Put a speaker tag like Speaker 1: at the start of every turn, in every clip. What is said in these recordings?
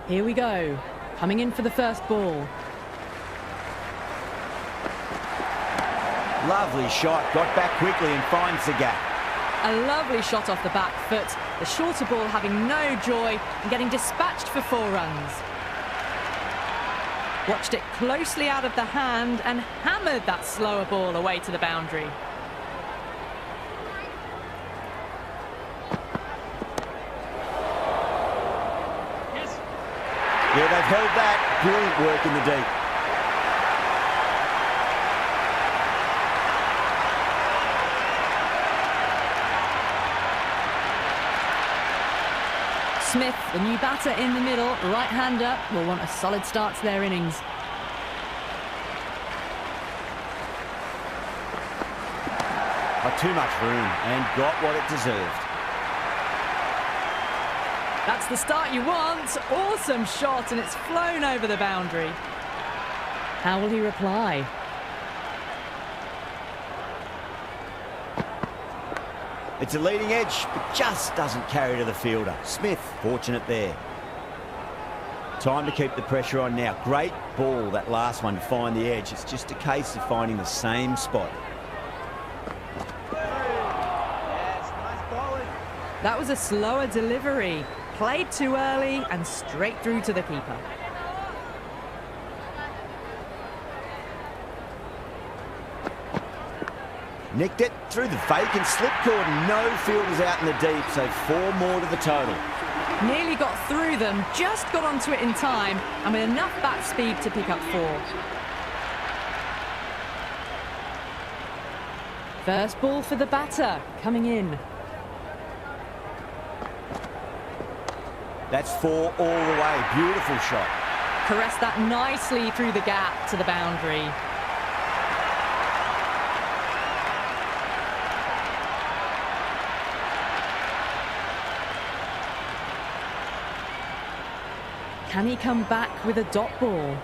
Speaker 1: Here we go. Coming in for the first ball.
Speaker 2: Lovely shot. Got back quickly and finds the gap.
Speaker 1: A lovely shot off the back foot. The shorter ball having no joy and getting dispatched for 4 runs. Watched it closely out of the hand and hammered that slower ball away to the boundary.
Speaker 2: Yeah, they've held that. Brilliant work in the deep.
Speaker 1: Smith, the new batter in the middle, right-hander, will want a solid start to their innings.
Speaker 2: Got too much room and got what it deserved.
Speaker 1: That's the start you want. Awesome shot, and it's flown over the boundary. How will he reply?
Speaker 2: It's a leading edge, but just doesn't carry to the fielder. Smith, fortunate there. Time to keep the pressure on now. Great ball, that last one, to find the edge. It's just a case of finding the same spot.
Speaker 1: That was a slower delivery. Played too early and straight through to the keeper.
Speaker 2: Nicked it through the fake and slip cord. No fielders out in the deep, so 4 more to the total.
Speaker 1: Nearly got through them, just got onto it in time, and with enough bat speed to pick up 4. First ball for the batter, coming in.
Speaker 2: That's 4 all the way. Beautiful shot.
Speaker 1: Caressed that nicely through the gap to the boundary. Can he come back with a dot ball?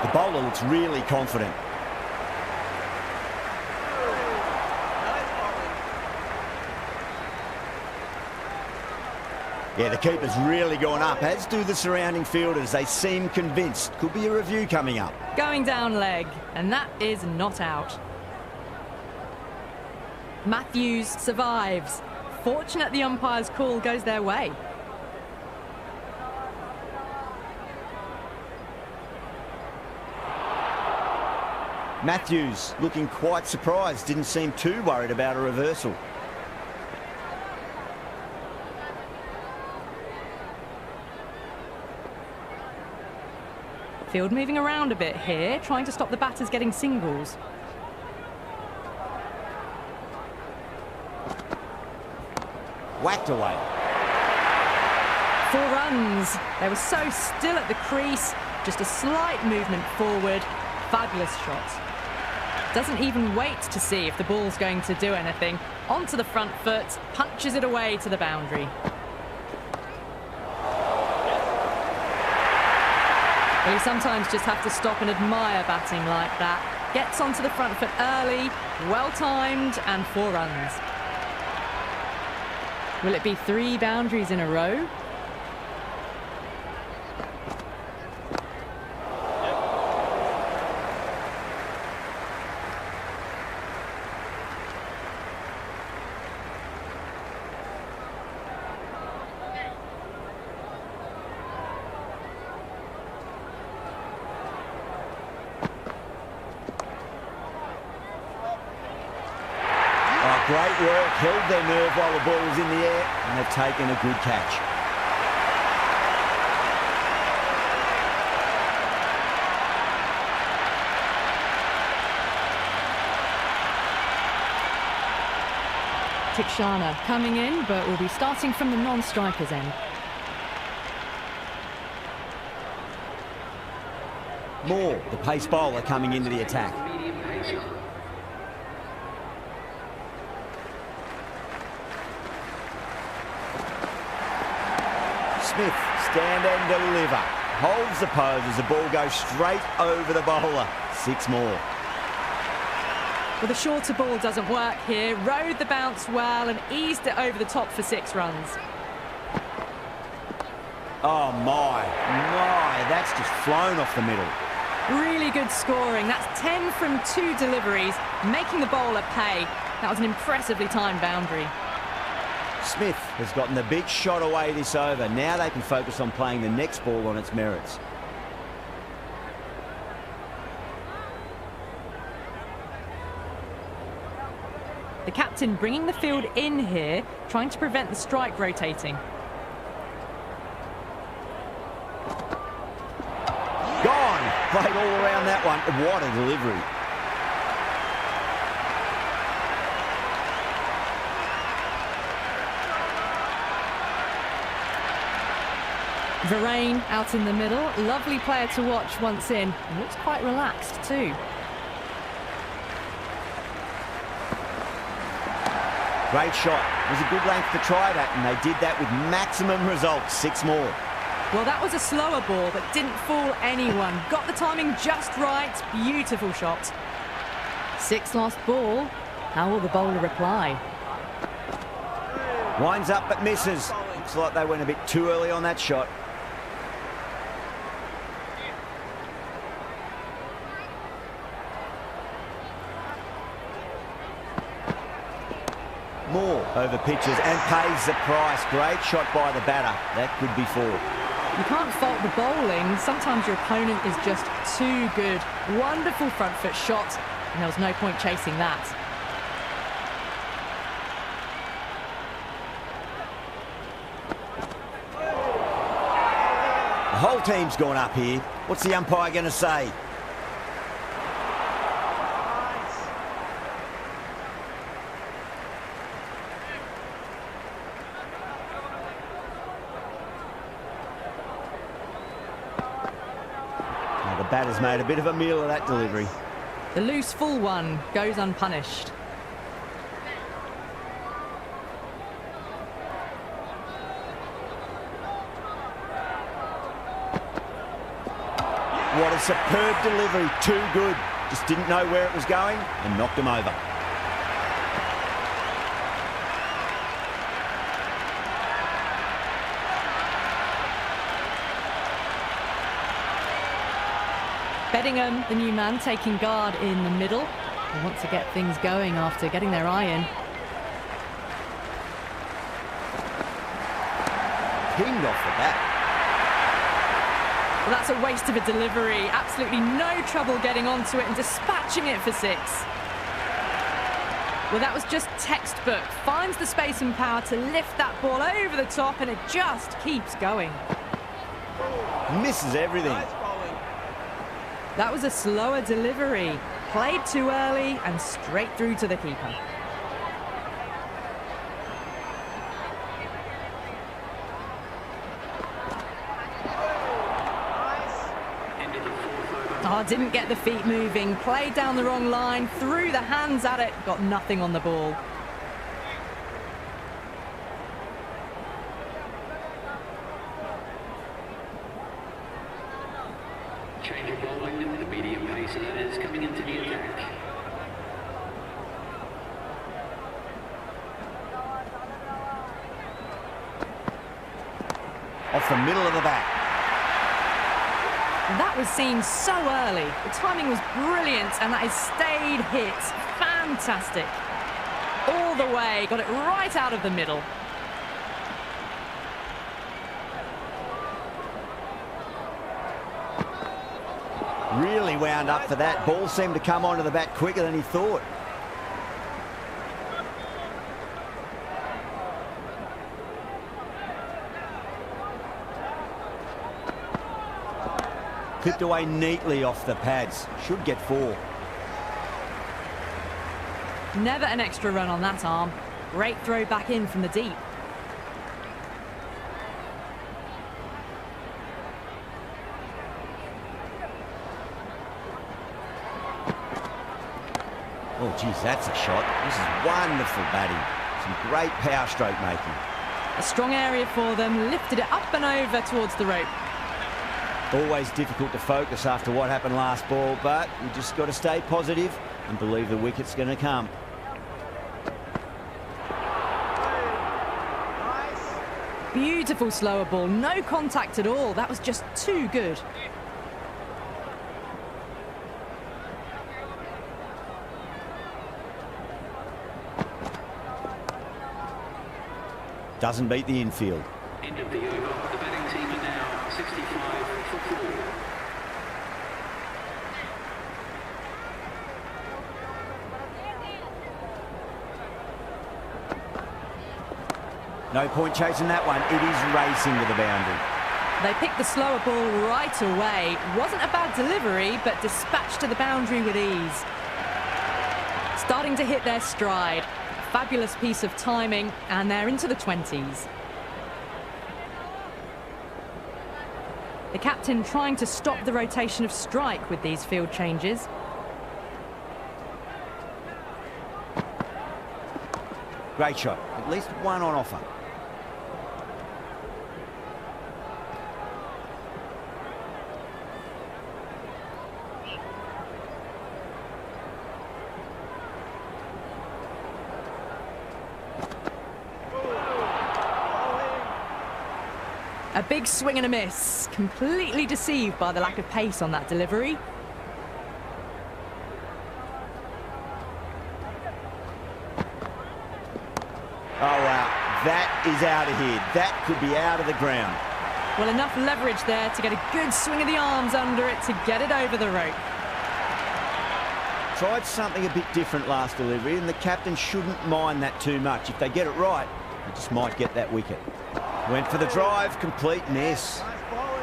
Speaker 2: The bowler looks really confident. Yeah, the keeper's really gone up, as do the surrounding fielders. They seem convinced. Could be a review coming up.
Speaker 1: Going down leg, and that is not out. Matthews survives. Fortunate the umpire's call goes their way.
Speaker 2: Matthews looking quite surprised. Didn't seem too worried about a reversal.
Speaker 1: Field moving around a bit here, trying to stop the batters getting singles.
Speaker 2: Whacked away.
Speaker 1: 4 runs. They were so still at the crease. Just a slight movement forward. Fabulous shot. Doesn't even wait to see if the ball's going to do anything. Onto the front foot, punches it away to the boundary. Well, you sometimes just have to stop and admire batting like that. Gets onto the front foot early, well-timed, and 4 runs. Will it be 3 boundaries in a row?
Speaker 2: Great work, held their nerve while the ball was in the air, and they've taken a good catch.
Speaker 1: Tikshana coming in, but will be starting from the non-strikers end.
Speaker 2: Moore, the pace bowler, coming into the attack. Smith, stand and deliver. Holds the pose as the ball goes straight over the bowler. 6 more.
Speaker 1: Well, the shorter ball doesn't work here. Rode the bounce well and eased it over the top for 6 runs.
Speaker 2: Oh, my. That's just flown off the middle.
Speaker 1: Really good scoring. That's 10 from 2 deliveries, making the bowler pay. That was an impressively timed boundary.
Speaker 2: Smith has gotten the big shot away this over. Now they can focus on playing the next ball on its merits.
Speaker 1: The captain bringing the field in here, trying to prevent the strike rotating.
Speaker 2: Gone! Played all around that one. What a delivery.
Speaker 1: Varane out in the middle. Lovely player to watch once in. He looks quite relaxed too.
Speaker 2: Great shot. It was a good length to try that, and they did that with maximum results. 6 more.
Speaker 1: Well, that was a slower ball that didn't fool anyone. Got the timing just right. Beautiful shot. 6 last ball. How will the bowler reply?
Speaker 2: Winds up but misses. Looks like they went a bit too early on that shot. More over pitches and pays the price. Great shot by the batter. That could be 4.
Speaker 1: You can't fault the bowling. Sometimes your opponent is just too good. Wonderful front foot shot, and there was no point chasing that.
Speaker 2: The whole team's gone up here. What's the umpire going to say? The batter's made a bit of a meal of that delivery.
Speaker 1: The loose full one goes unpunished.
Speaker 2: What a superb delivery. Too good. Just didn't know where it was going and knocked him over.
Speaker 1: Bedingham, the new man, taking guard in the middle. They want to get things going after getting their eye in.
Speaker 2: Pinged off the bat.
Speaker 1: Well, that's a waste of a delivery. Absolutely no trouble getting onto it and dispatching it for 6. Well, that was just textbook. Finds the space and power to lift that ball over the top, and it just keeps going.
Speaker 2: Misses everything.
Speaker 1: That was a slower delivery. Played too early and straight through to the keeper. Oh, didn't get the feet moving. Played down the wrong line, threw the hands at it, got nothing on the ball.
Speaker 3: Change of bowling, the medium pacer is coming into the attack.
Speaker 2: Off the middle of the bat.
Speaker 1: That was seen so early. The timing was brilliant, and that has stayed hit. Fantastic. All the way, got it right out of the middle.
Speaker 2: Really wound up for that. Ball seemed to come onto the bat quicker than he thought. Clipped away neatly off the pads. Should get 4.
Speaker 1: Never an extra run on that arm. Great throw back in from the deep.
Speaker 2: Oh, geez, that's a shot. This is wonderful batting. Some great power stroke making.
Speaker 1: A strong area for them. Lifted it up and over towards the rope.
Speaker 2: Always difficult to focus after what happened last ball, but you just got to stay positive and believe the wicket's going to come.
Speaker 1: Beautiful slower ball, no contact at all. That was just too good.
Speaker 2: Doesn't beat the infield.
Speaker 3: End of the over. The batting team are now 65 for 4.
Speaker 2: No point chasing that one. It is racing to the boundary.
Speaker 1: They picked the slower ball right away. Wasn't a bad delivery, but dispatched to the boundary with ease. Starting to hit their stride. Fabulous piece of timing, and they're into the 20s. The captain trying to stop the rotation of strike with these field changes.
Speaker 2: Great shot. At least one on offer.
Speaker 1: A big swing and a miss. Completely deceived by the lack of pace on that delivery.
Speaker 2: Oh, wow. That is out of here. That could be out of the ground.
Speaker 1: Well, enough leverage there to get a good swing of the arms under it to get it over the rope.
Speaker 2: Tried something a bit different last delivery, and the captain shouldn't mind that too much. If they get it right, they just might get that wicket. Went for the drive, complete miss.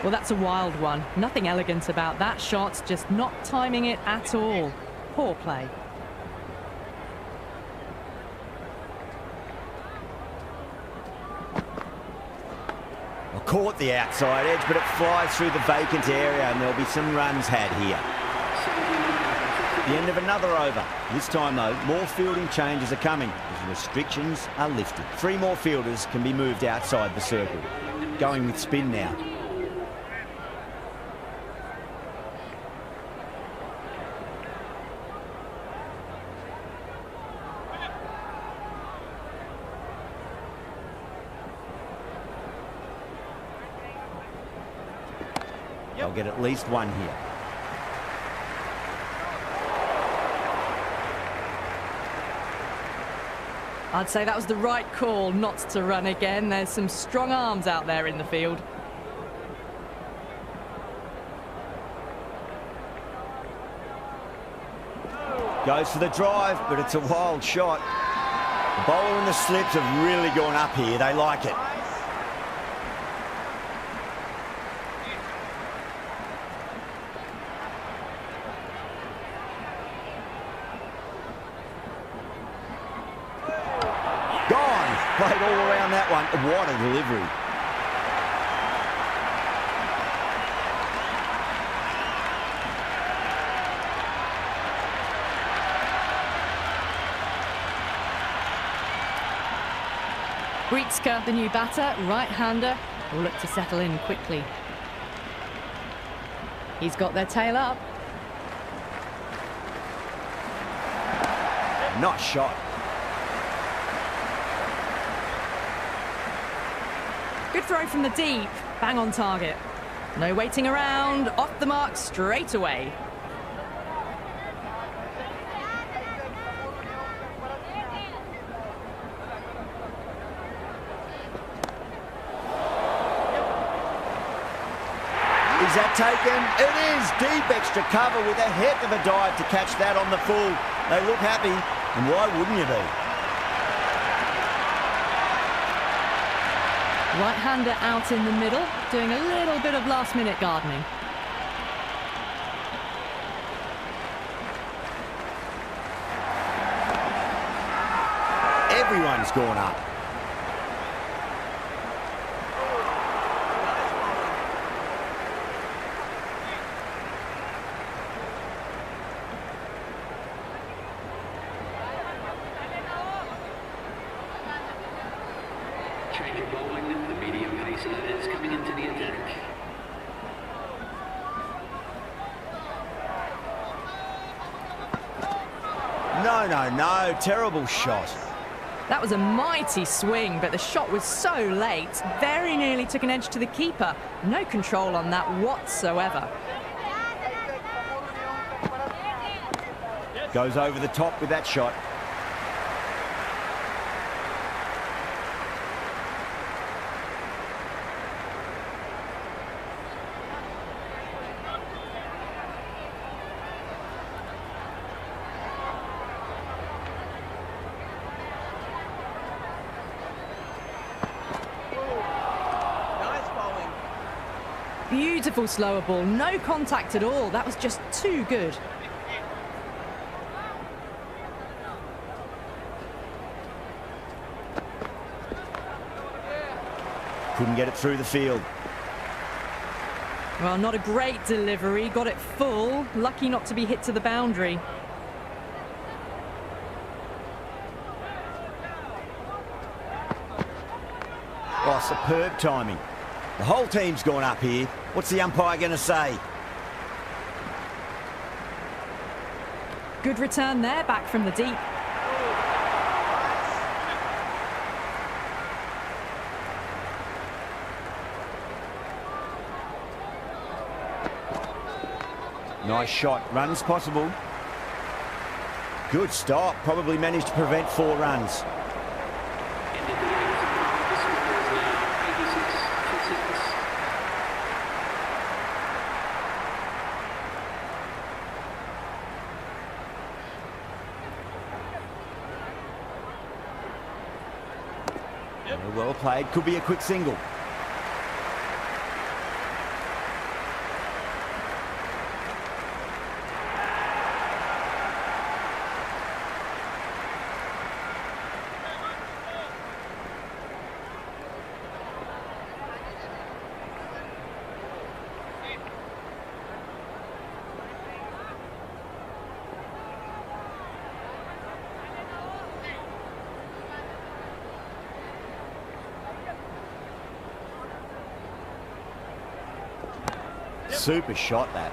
Speaker 1: Well, that's a wild one. Nothing elegant about that shot, just not timing it at all. Poor play.
Speaker 2: Well, caught the outside edge, but it flies through the vacant area, and there'll be some runs had here. The end of another over. This time, though, more fielding changes are coming as restrictions are lifted. 3 more fielders can be moved outside the circle. Going with spin now. They'll get at least one here.
Speaker 1: I'd say that was the right call not to run again. There's some strong arms out there in the field.
Speaker 2: Goes for the drive, but it's a wild shot. The bowler and the slips have really gone up here. They like it. Played all around that one. What a delivery.
Speaker 1: Breitska, the new batter, right-hander, will look to settle in quickly. He's got their tail up.
Speaker 2: Nice shot.
Speaker 1: Good throw from the deep, bang on target. No waiting around, off the mark straight away.
Speaker 2: Is that taken? It is. Deep extra cover with a heck of a dive to catch that on the full. They look happy, and why wouldn't you be?
Speaker 1: Right-hander out in the middle, doing a little bit of last-minute gardening.
Speaker 2: Everyone's gone up.
Speaker 3: Change of bowling, the medium pacer is coming into the attack.
Speaker 2: No. Terrible shot.
Speaker 1: That was a mighty swing, but the shot was so late. Very nearly took an edge to the keeper. No control on that whatsoever.
Speaker 2: Goes over the top with that shot.
Speaker 1: Beautiful slower ball, no contact at all. That was just too good.
Speaker 2: Couldn't get it through the field.
Speaker 1: Well, not a great delivery. Got it full. Lucky not to be hit to the boundary.
Speaker 2: Oh, superb timing. The whole team's gone up here. What's the umpire going to say?
Speaker 1: Good return there, back from the deep.
Speaker 2: Nice shot. Runs possible. Good stop. Probably managed to prevent 4 runs. Well played. Could be a quick single. Super shot, that.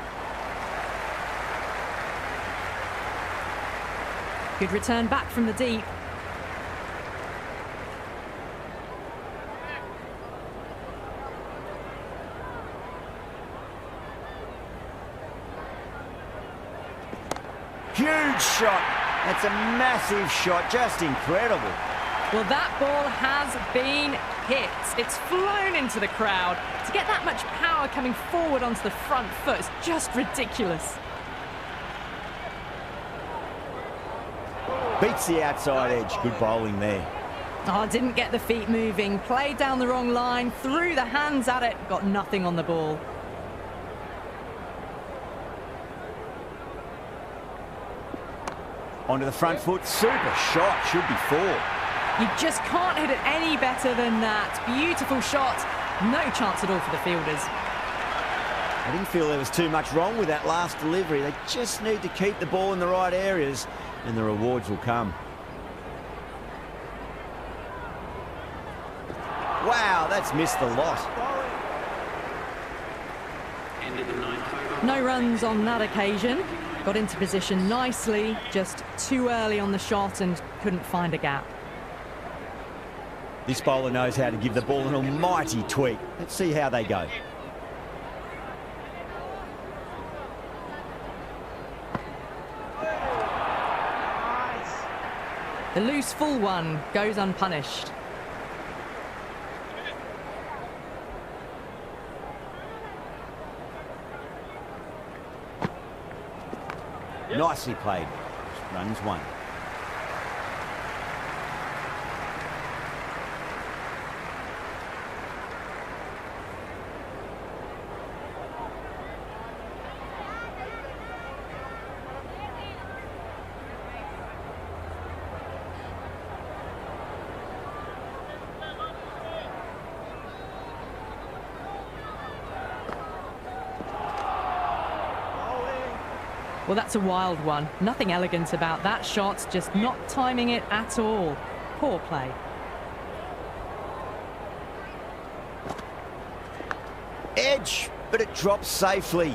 Speaker 1: Good return back from the deep.
Speaker 2: Huge shot. That's a massive shot. Just incredible.
Speaker 1: Well, that ball has been hit. It's flown into the crowd. To get that much power coming forward onto the front foot is just ridiculous.
Speaker 2: Beats the outside edge. Good bowling there.
Speaker 1: Oh, didn't get the feet moving. Played down the wrong line. Threw the hands at it. Got nothing on the ball.
Speaker 2: Onto the front foot. Super shot. Should be 4.
Speaker 1: You just can't hit it any better than that. Beautiful shot. No chance at all for the fielders.
Speaker 2: I didn't feel there was too much wrong with that last delivery. They just need to keep the ball in the right areas and the rewards will come. Wow, that's missed the lot.
Speaker 1: No runs on that occasion. Got into position nicely, just too early on the shot and couldn't find a gap.
Speaker 2: This bowler knows how to give the ball an almighty tweak. Let's see how they go.
Speaker 1: The loose full one goes unpunished.
Speaker 2: Nicely played. Runs 1.
Speaker 1: Well, that's a wild one. Nothing elegant about that shot, just not timing it at all. Poor play.
Speaker 2: Edge, but it drops safely.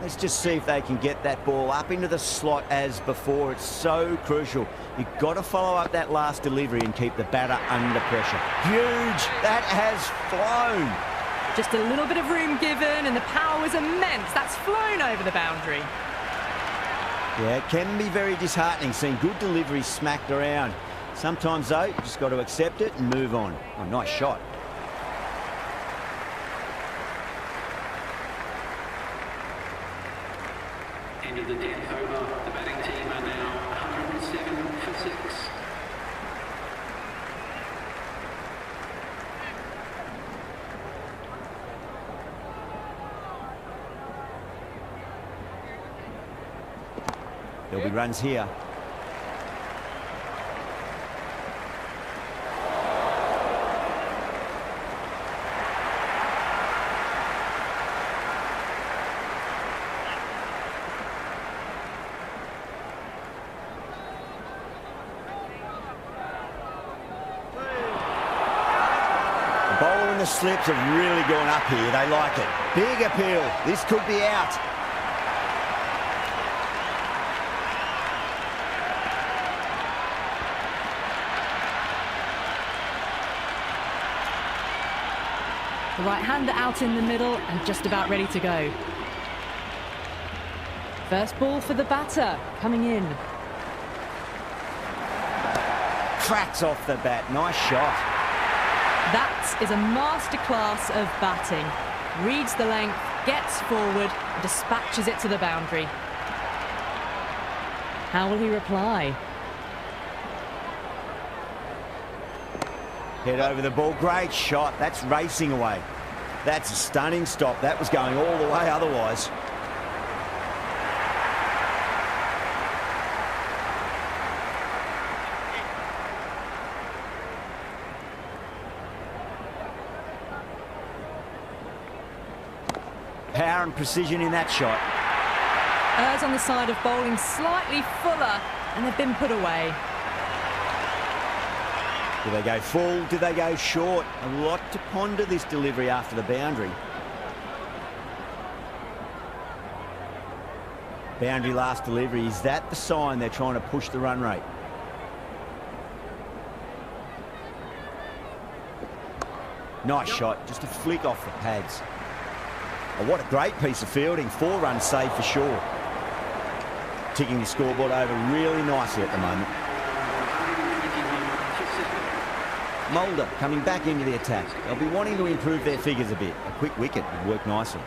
Speaker 2: Let's just see if they can get that ball up into the slot as before. It's so crucial. You've got to follow up that last delivery and keep the batter under pressure. Huge. That has flown.
Speaker 1: Just a little bit of room given and the power was immense. That's flown over the boundary.
Speaker 2: Yeah, it can be very disheartening seeing good deliveries smacked around. Sometimes, though, you just got to accept it and move on. Oh, nice shot.
Speaker 3: End of the 10th over. The batting team are now 107 for 6.
Speaker 2: There'll be runs here. The bowler and the slips have really gone up here. They like it. Big appeal. This could be out.
Speaker 1: The right-hander out in the middle and just about ready to go. First ball for the batter, coming in.
Speaker 2: Cracks off the bat. Nice shot.
Speaker 1: That is a masterclass of batting. Reads the length, gets forward, and dispatches it to the boundary. How will he reply?
Speaker 2: Head over the ball. Great shot. That's racing away. That's a stunning stop. That was going all the way otherwise. Power and precision in that shot.
Speaker 1: Errs on the side of bowling slightly fuller, and they've been put away.
Speaker 2: Do they go full? Do they go short? A lot to ponder this delivery after the boundary. Boundary last delivery. Is that the sign they're trying to push the run rate? Nice shot. Just a flick off the pads. Oh, what a great piece of fielding. 4 runs saved for sure. Ticking the scoreboard over really nicely at the moment. Mulder coming back into the attack. They'll be wanting to improve their figures a bit. A quick wicket would work nicely.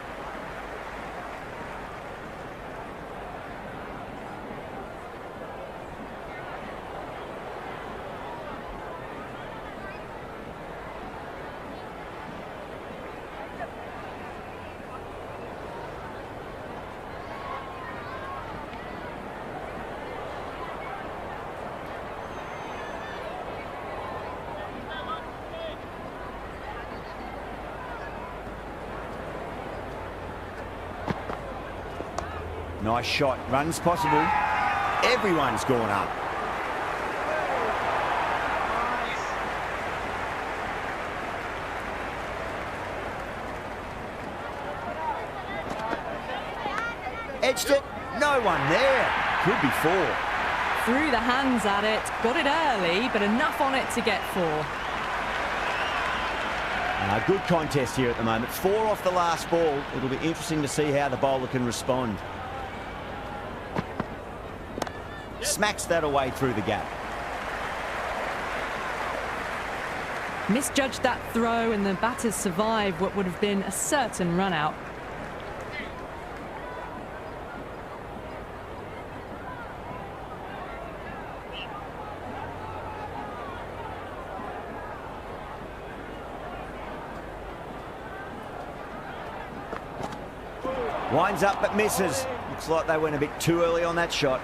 Speaker 2: Nice shot. Runs possible. Everyone's gone up. Edged it. No one there. Could be 4.
Speaker 1: Threw the hands at it, got it early, but enough on it to get 4.
Speaker 2: Good contest here at the moment. 4 off the last ball. It'll be interesting to see how the bowler can respond. Smacks that away through the gap.
Speaker 1: Misjudged that throw and the batters survived what would have been a certain run out.
Speaker 2: Winds up but misses. Looks like they went a bit too early on that shot.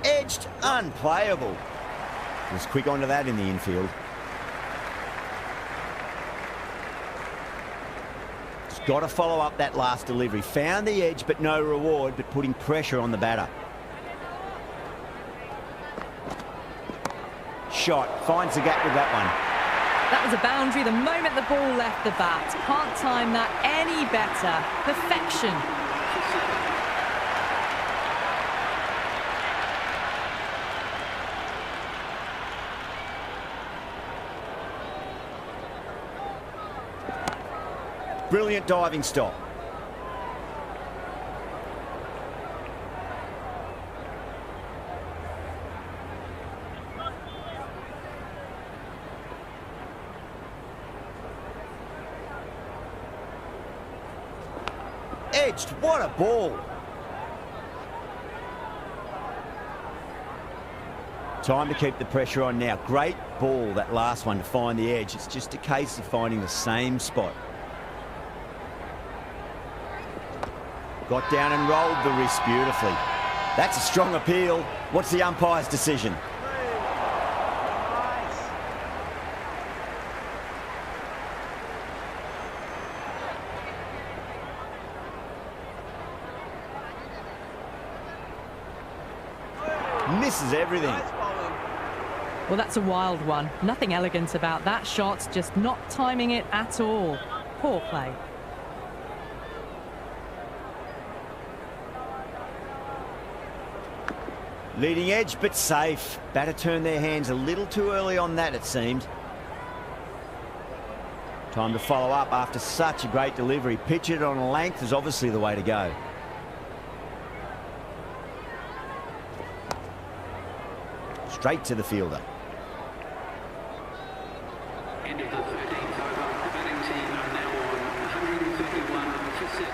Speaker 2: Edged, unplayable. Was quick onto that in the infield. Just got to follow up that last delivery. Found the edge but no reward, but putting pressure on the batter. shot. Finds the gap with that one.
Speaker 1: That was a boundary the moment the ball left the bat. Can't time that any better. Perfection.
Speaker 2: Brilliant diving stop. Edged, what a ball. Time to keep the pressure on now. Great ball, that last one, to find the edge. It's just a case of finding the same spot. Got down and rolled the wrist beautifully. That's a strong appeal. What's the umpire's decision? Misses everything.
Speaker 1: Well, that's a wild one. Nothing elegant about that shot, just not timing it at all. Poor play.
Speaker 2: Leading edge, but safe. Batter turned their hands a little too early on that, it seemed. Time to follow up after such a great delivery. Pitch it on a length is obviously the way to go. Straight to the fielder.
Speaker 3: End of the 13th over. The batting team are now on 131 for 7.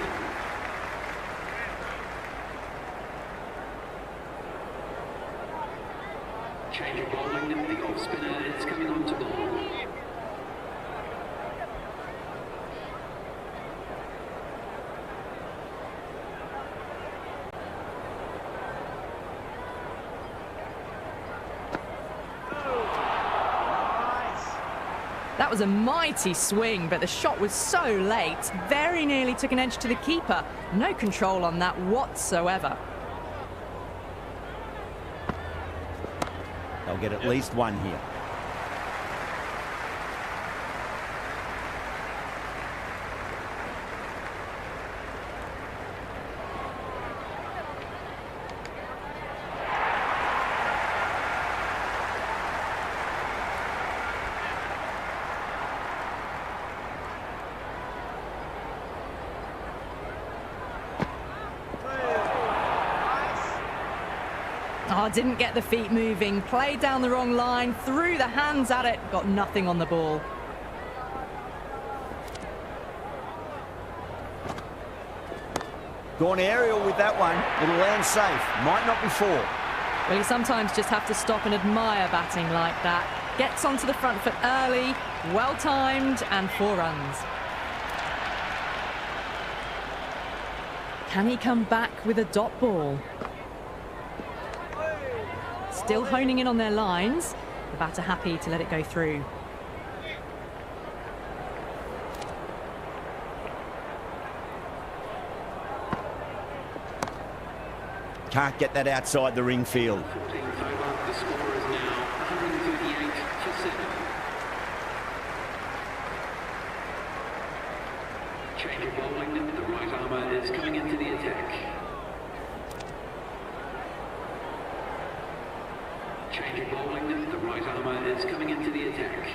Speaker 3: Change of bowling. The off spinner is coming on to bowl.
Speaker 1: That was a mighty swing, but the shot was so late. Very nearly took an edge to the keeper. No control on that whatsoever.
Speaker 2: They'll get at least one here.
Speaker 1: Oh, didn't get the feet moving. Played down the wrong line, threw the hands at it, got nothing on the ball.
Speaker 2: Gone aerial with that one. It'll land safe. Might not be 4.
Speaker 1: Well, you sometimes just have to stop and admire batting like that. Gets onto the front foot early, well timed, and 4 runs. Can he come back with a dot ball? Still honing in on their lines. The batter happy to let it go through.
Speaker 2: Can't get that outside the ring field.
Speaker 3: 14th over. The score is now 138 for 7. Change of bowling. The right armour is coming into the attack. Change of bowling. The right armour is coming into the attack.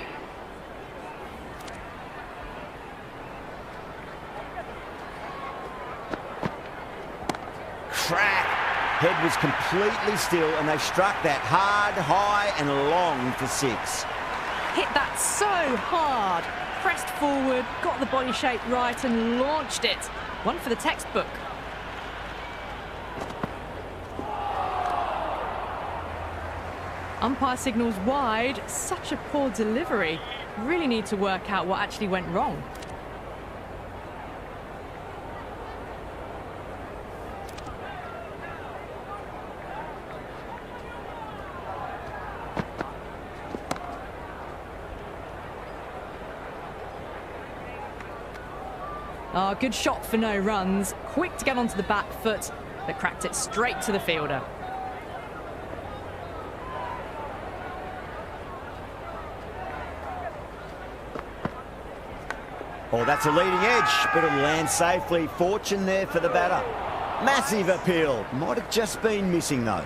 Speaker 2: Crack! Head was completely still and they struck that hard, high and long for 6.
Speaker 1: Hit that so hard. Pressed forward, got the body shape right and launched it. One for the textbook. Umpire signals wide. Such a poor delivery. Really need to work out what actually went wrong. Oh, good shot for no runs. Quick to get onto the back foot, but cracked it straight to the fielder.
Speaker 2: Oh, that's a leading edge, but it'll land safely. Fortune there for the batter. Massive appeal. Might have just been missing, though.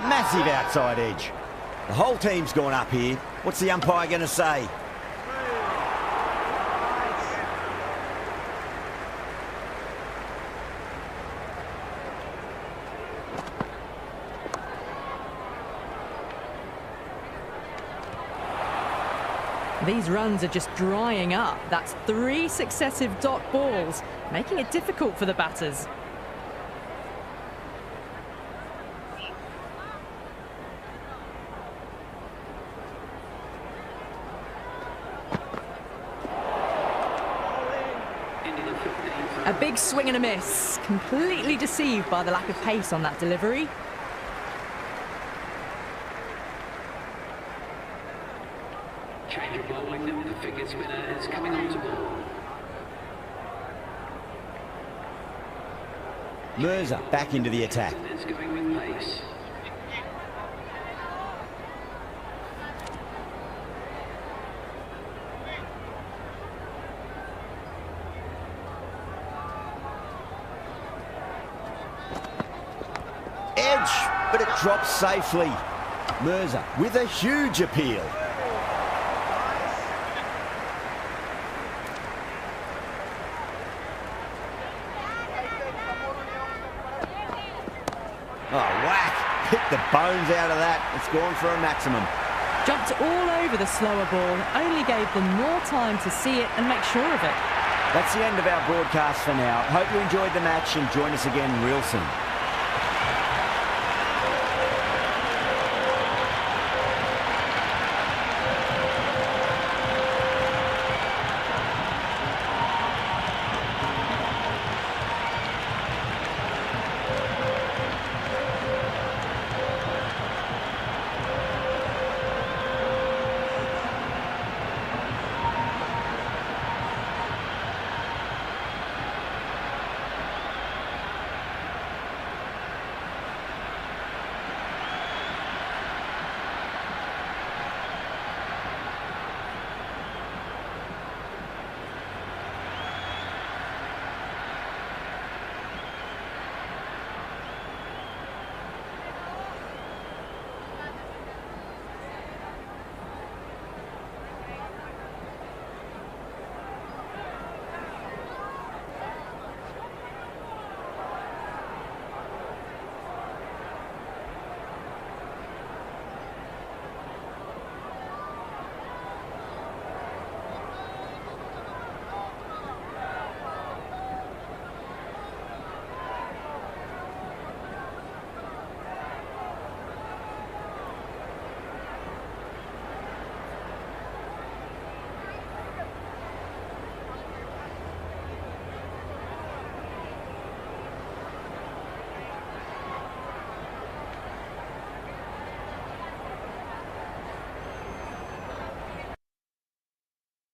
Speaker 2: Massive outside edge. The whole team's gone up here. What's the umpire going to say?
Speaker 1: These runs are just drying up. That's 3 successive dot balls, making it difficult for the batters. A big swing and a miss. Completely deceived by the lack of pace on that delivery.
Speaker 3: Change of bowling, the figure spinner is coming on to ball.
Speaker 2: Mirza back into the attack.
Speaker 3: Is going with pace.
Speaker 2: Edge, but it drops safely. Mirza with a huge appeal. Oh, whack. Hit the bones out of that. It's gone for a maximum.
Speaker 1: Jumped all over the slower ball, only gave them more time to see it and make sure of it.
Speaker 2: That's the end of our broadcast for now. Hope you enjoyed the match and join us again real soon.